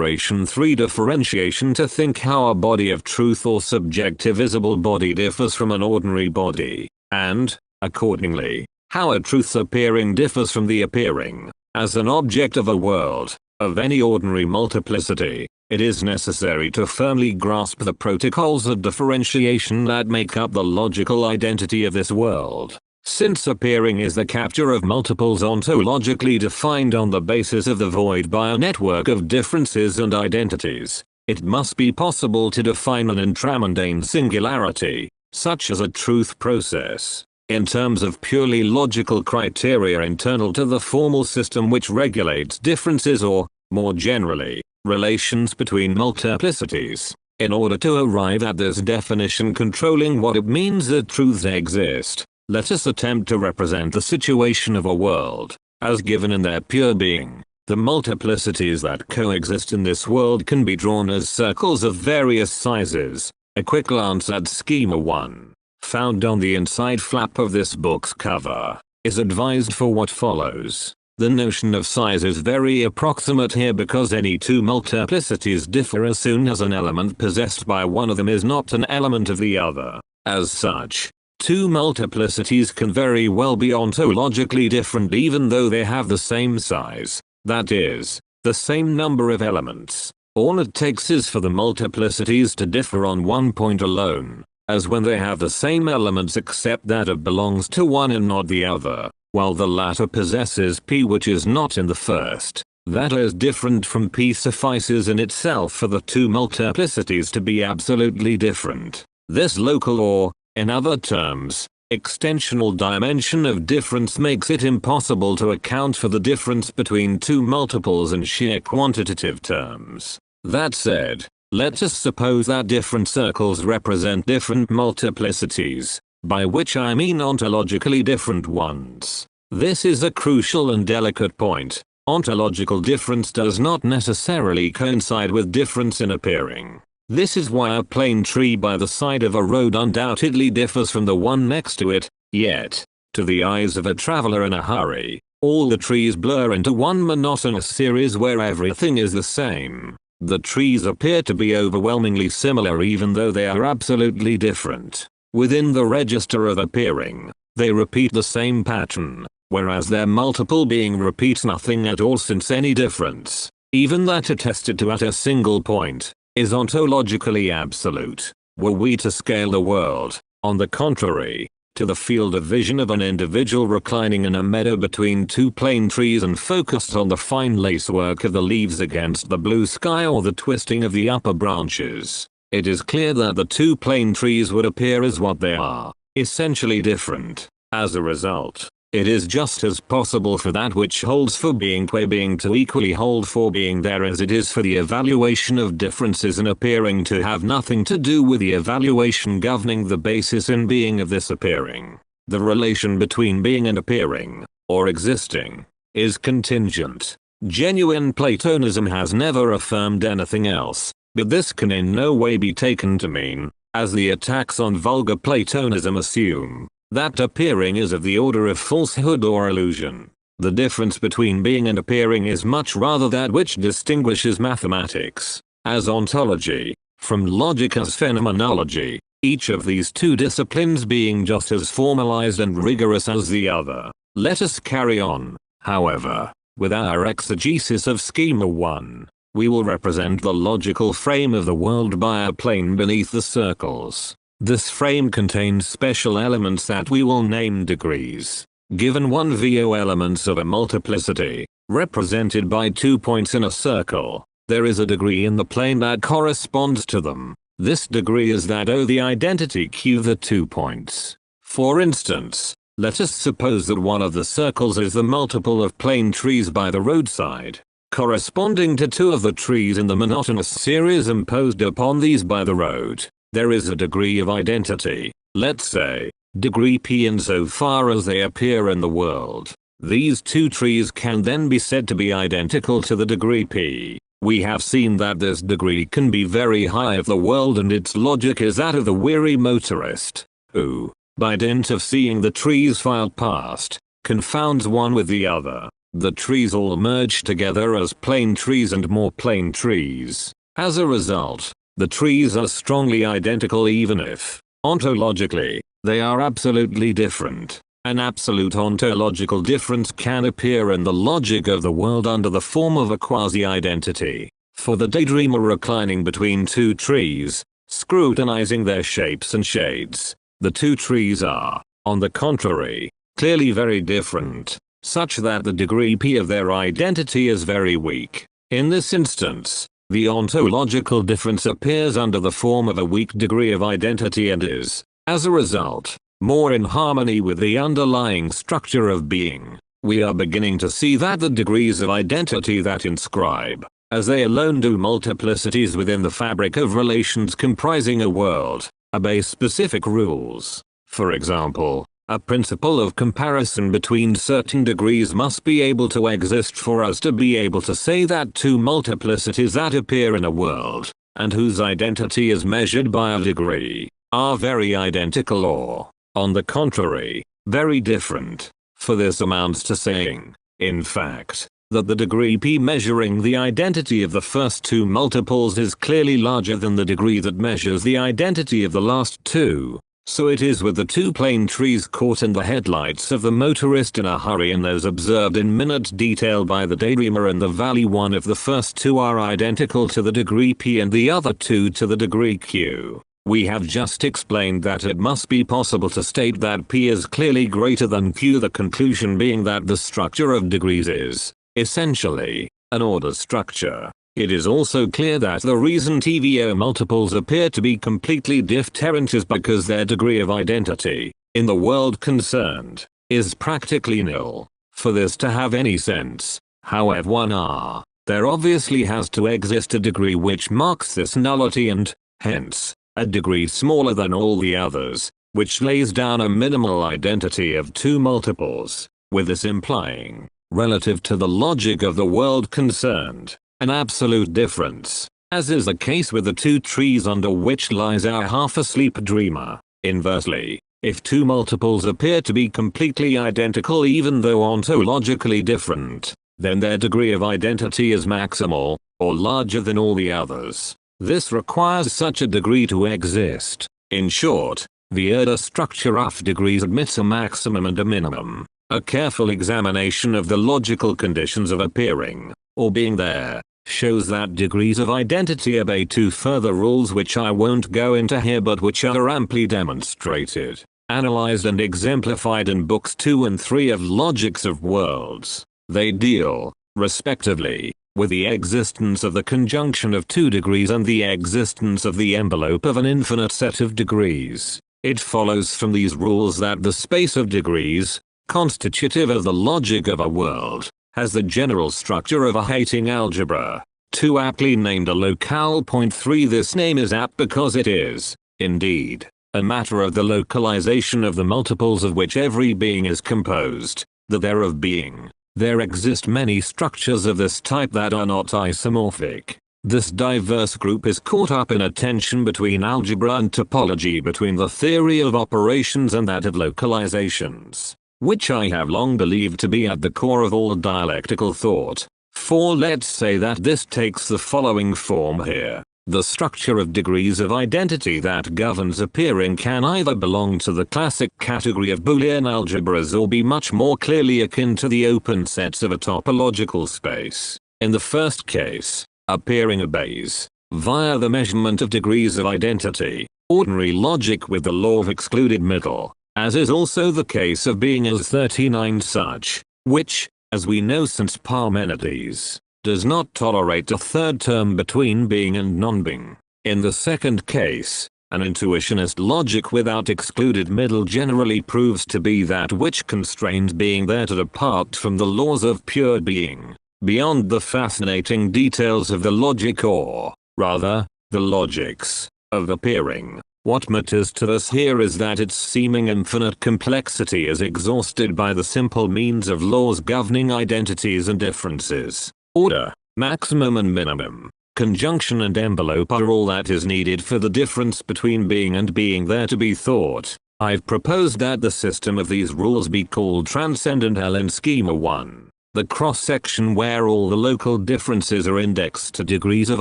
3. Differentiation. To think how a body of truth or subjective visible body differs from an ordinary body, and, accordingly, how a truth's appearing differs from the appearing, as an object of a world, of any ordinary multiplicity, it is necessary to firmly grasp the protocols of differentiation that make up the logical identity of this world. Since appearing is the capture of multiples ontologically defined on the basis of the void by a network of differences and identities, it must be possible to define an intramundane singularity, such as a truth process, in terms of purely logical criteria internal to the formal system which regulates differences or, more generally, relations between multiplicities. In order to arrive at this definition controlling what it means that truths exist, let us attempt to represent the situation of a world, as given in their pure being. The multiplicities that coexist in this world can be drawn as circles of various sizes. A quick glance at Schema 1, found on the inside flap of this book's cover, is advised for what follows. The notion of size is very approximate here because any two multiplicities differ as soon as an element possessed by one of them is not an element of the other. As such, two multiplicities can very well be ontologically different even though they have the same size, that is, the same number of elements. All it takes is for the multiplicities to differ on one point alone, as when they have the same elements except that it belongs to one and not the other, while the latter possesses P which is not in the first. That is different from P suffices in itself for the two multiplicities to be absolutely different. This local or, in other terms, extensional dimension of difference makes it impossible to account for the difference between two multiples in sheer quantitative terms. That said, let us suppose that different circles represent different multiplicities, by which I mean ontologically different ones. This is a crucial and delicate point. Ontological difference does not necessarily coincide with difference in appearing. This is why a plane tree by the side of a road undoubtedly differs from the one next to it, yet, to the eyes of a traveler in a hurry, all the trees blur into one monotonous series where everything is the same. The trees appear to be overwhelmingly similar even though they are absolutely different. Within the register of appearing, they repeat the same pattern, whereas their multiple being repeats nothing at all since any difference, even that attested to at a single point, is ontologically absolute. Were we to scale the world, on the contrary, to the field of vision of an individual reclining in a meadow between two plane trees and focused on the fine lacework of the leaves against the blue sky or the twisting of the upper branches, it is clear that the two plane trees would appear as what they are, essentially different. As a result, it is just as possible for that which holds for being qua being to equally hold for being there as it is for the evaluation of differences in appearing to have nothing to do with the evaluation governing the basis in being of this appearing. The relation between being and appearing, or existing, is contingent. Genuine Platonism has never affirmed anything else, but this can in no way be taken to mean, as the attacks on vulgar Platonism assume, that appearing is of the order of falsehood or illusion. The difference between being and appearing is much rather that which distinguishes mathematics, as ontology, from logic as phenomenology, each of these two disciplines being just as formalized and rigorous as the other. Let us carry on, however, with our exegesis of Schema 1. We will represent the logical frame of the world by a plane beneath the circles. This frame contains special elements that we will name degrees. Given one VO elements of a multiplicity, represented by 2 points in a circle, there is a degree in the plane that corresponds to them. This degree is that O the identity Q the 2 points. For instance, let us suppose that one of the circles is the multiple of plane trees by the roadside, corresponding to two of the trees in the monotonous series imposed upon these by the road. There is a degree of identity, let's say, degree P insofar as they appear in the world. These two trees can then be said to be identical to the degree P. We have seen that this degree can be very high if the world and its logic is that of the weary motorist, who, by dint of seeing the trees filed past, confounds one with the other. The trees all merge together as plane trees and more plane trees. As a result, the trees are strongly identical even if, ontologically, they are absolutely different. An absolute ontological difference can appear in the logic of the world under the form of a quasi-identity. For the daydreamer reclining between two trees, scrutinizing their shapes and shades, the two trees are, on the contrary, clearly very different, such that the degree P of their identity is very weak. In this instance, the ontological difference appears under the form of a weak degree of identity and is, as a result, more in harmony with the underlying structure of being. We are beginning to see that the degrees of identity that inscribe, as they alone do, multiplicities within the fabric of relations comprising a world, obey specific rules. For example, a principle of comparison between certain degrees must be able to exist for us to be able to say that two multiplicities that appear in a world, and whose identity is measured by a degree, are very identical or, on the contrary, very different. For this amounts to saying, in fact, that the degree P measuring the identity of the first two multiples is clearly larger than the degree that measures the identity of the last two. So it is with the two plane trees caught in the headlights of the motorist in a hurry and those observed in minute detail by the daydreamer in the valley. One of the first two are identical to the degree P and the other two to the degree Q. We have just explained that it must be possible to state that P is clearly greater than Q, the conclusion being that the structure of degrees is, essentially, an order structure. It is also clear that the reason TVO multiples appear to be completely different is because their degree of identity, in the world concerned, is practically nil. For this to have any sense, however there obviously has to exist a degree which marks this nullity and, hence, a degree smaller than all the others, which lays down a minimal identity of two multiples, with this implying, relative to the logic of the world concerned, an absolute difference, as is the case with the two trees under which lies our half-asleep dreamer. Inversely, if two multiples appear to be completely identical even though ontologically different, then their degree of identity is maximal, or larger than all the others. This requires such a degree to exist. In short, the order structure of degrees admits a maximum and a minimum. A careful examination of the logical conditions of appearing, or being there, shows that degrees of identity obey two further rules which I won't go into here but which are amply demonstrated, analyzed and exemplified in books 2 and 3 of Logics of Worlds. They deal, respectively, with the existence of the conjunction of two degrees and the existence of the envelope of an infinite set of degrees. It follows from these rules that the space of degrees, constitutive of the logic of a world, has the general structure of a hating algebra, too aptly named a locale point 3. This name is apt because it is, indeed, a matter of the localization of the multiples of which every being is composed, that there of being. There exist many structures of this type that are not isomorphic. This diverse group is caught up in a tension between algebra and topology, between the theory of operations and that of localizations, which I have long believed to be at the core of all dialectical thought. For let's say that this takes the following form here. The structure of degrees of identity that governs appearing can either belong to the classic category of Boolean algebras or be much more clearly akin to the open sets of a topological space. In the first case, appearing obeys, via the measurement of degrees of identity, ordinary logic with the law of excluded middle, as is also the case of being as 39 such, which, as we know since Parmenides, does not tolerate a third term between being and non-being. In the second case, an intuitionist logic without excluded middle generally proves to be that which constrains being there to depart from the laws of pure being, beyond the fascinating details of the logic, or, rather, the logics, of appearing. What matters to us here is that its seeming infinite complexity is exhausted by the simple means of laws governing identities and differences. Order, maximum and minimum, conjunction and envelope are all that is needed for the difference between being and being there to be thought. I've proposed that the system of these rules be called Transcendent L in Schema 1. The cross-section where all the local differences are indexed to degrees of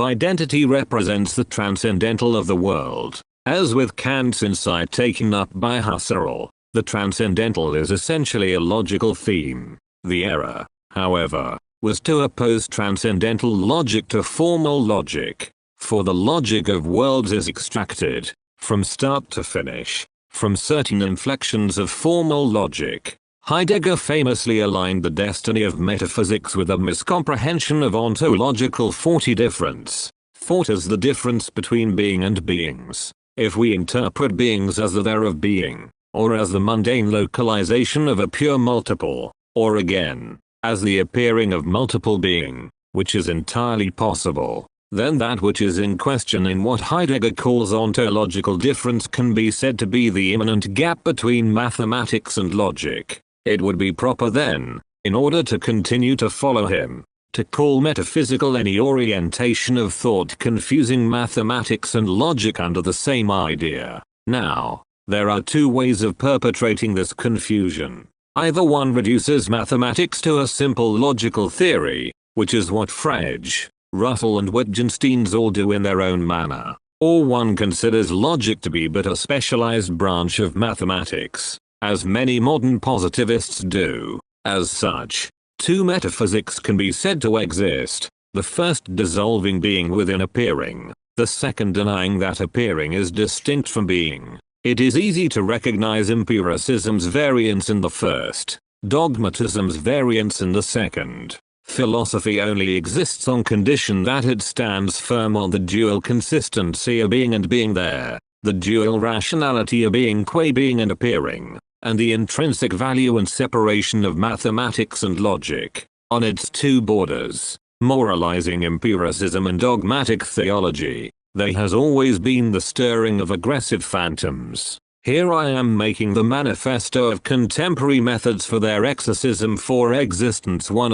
identity represents the transcendental of the world. As with Kant's insight taken up by Husserl, the transcendental is essentially a logical theme. The error, however, was to oppose transcendental logic to formal logic, for the logic of worlds is extracted, from start to finish, from certain inflections of formal logic. Heidegger famously aligned the destiny of metaphysics with a miscomprehension of ontological difference. Thought as the difference between being and beings. If we interpret beings as the there of being, or as the mundane localization of a pure multiple, or again, as the appearing of multiple being, which is entirely possible, then that which is in question in what Heidegger calls ontological difference can be said to be the immanent gap between mathematics and logic. It would be proper then, in order to continue to follow him, to call metaphysical any orientation of thought confusing mathematics and logic under the same idea. Now, there are two ways of perpetrating this confusion. Either one reduces mathematics to a simple logical theory, which is what Frege, Russell and Wittgenstein's all do in their own manner, or one considers logic to be but a specialized branch of mathematics, as many modern positivists do. As such, two metaphysics can be said to exist, the first dissolving being within appearing, the second denying that appearing is distinct from being. It is easy to recognize empiricism's variance in the first, dogmatism's variance in the second. Philosophy only exists on condition that it stands firm on the dual consistency of being and being there, the dual rationality of being qua being and appearing, and the intrinsic value and separation of mathematics and logic. On its two borders, moralizing empiricism and dogmatic theology, there has always been the stirring of aggressive phantoms. Here I am making the manifesto of contemporary methods for their exorcism for existence one of